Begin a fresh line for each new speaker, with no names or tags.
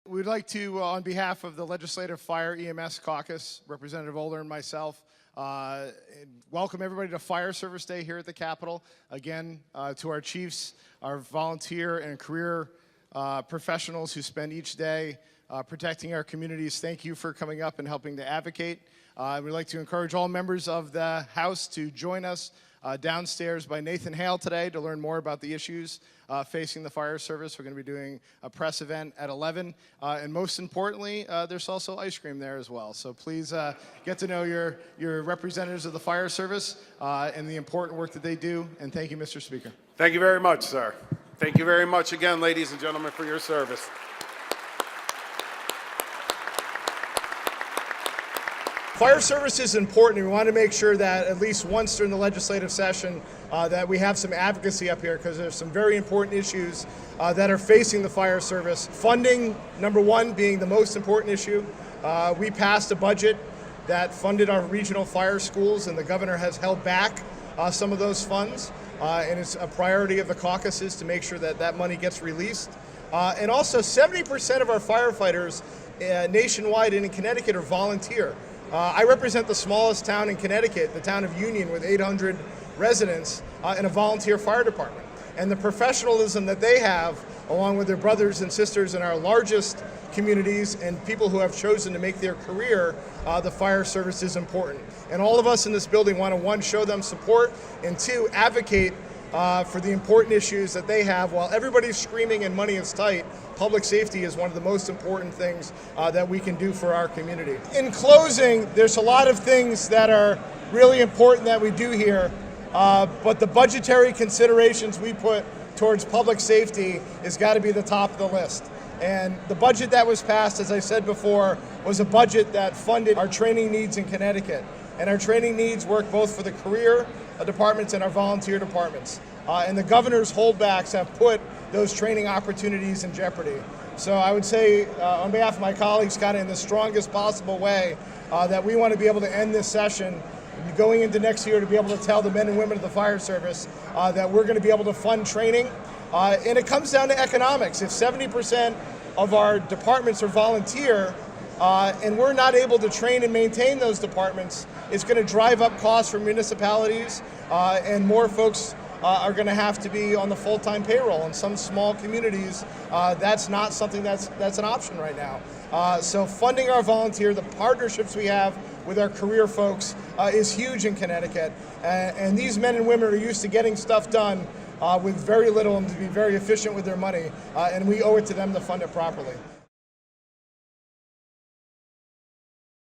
We'd like to, on behalf of the Legislative Fire EMS Caucus, Representative Oler and myself, welcome everybody to Fire Service Day here at the Capitol. Again, to our chiefs, our volunteer and career professionals who spend each day protecting our communities, thank you for coming up and helping to advocate. We'd like to encourage all members of the House to join us downstairs by Nathan Hale today to learn more about the issues facing the fire service. We're going to be doing a press event at 11. And most importantly, there's also ice cream there as well. So please get to know your representatives of the fire service and the important work that they do. And thank you, Mr. Speaker.
Thank you very much, sir. Thank you very much again, ladies and gentlemen, for your service.
Fire service is important. We want to make sure that at least once during the legislative session that we have some advocacy up here, because there's some very important issues that are facing the fire service. Funding, number one, being the most important issue. We passed a budget that funded our regional fire schools, and the governor has held back some of those funds. And it's a priority of the caucuses to make sure that that money gets released. And also 70% of our firefighters nationwide and in Connecticut are volunteer. I represent the smallest town in Connecticut, the town of Union, with 800 residents in a volunteer fire department. And the professionalism that they have, along with their brothers and sisters in our largest communities and people who have chosen to make their career the fire service, is important. And all of us in this building want to, one, show them support, and two, advocate for the important issues that they have. While everybody's screaming and money is tight, public safety is one of the most important things that we can do for our community. In closing, there's a lot of things that are really important that we do here, but the budgetary considerations we put towards public safety has got to be the top of the list. And the budget that was passed, as I said before, was a budget that funded our training needs in Connecticut. And our training needs work both for the career departments and our volunteer departments. And the governor's holdbacks have put those training opportunities in jeopardy. So I would say, on behalf of my colleagues, kind of in the strongest possible way, that we want to be able to end this session going into next year to be able to tell the men and women of the fire service that we're going to be able to fund training. And it comes down to economics. If 70% of our departments are volunteer, and we're not able to train and maintain those departments, it's going to drive up costs for municipalities, and more folks are going to have to be on the full-time payroll. In some small communities, that's not something that's an option right now. So funding our volunteer, the partnerships we have with our career folks is huge in Connecticut. And these men and women are used to getting stuff done with very little and to be very efficient with their money, and we owe it to them to fund it properly.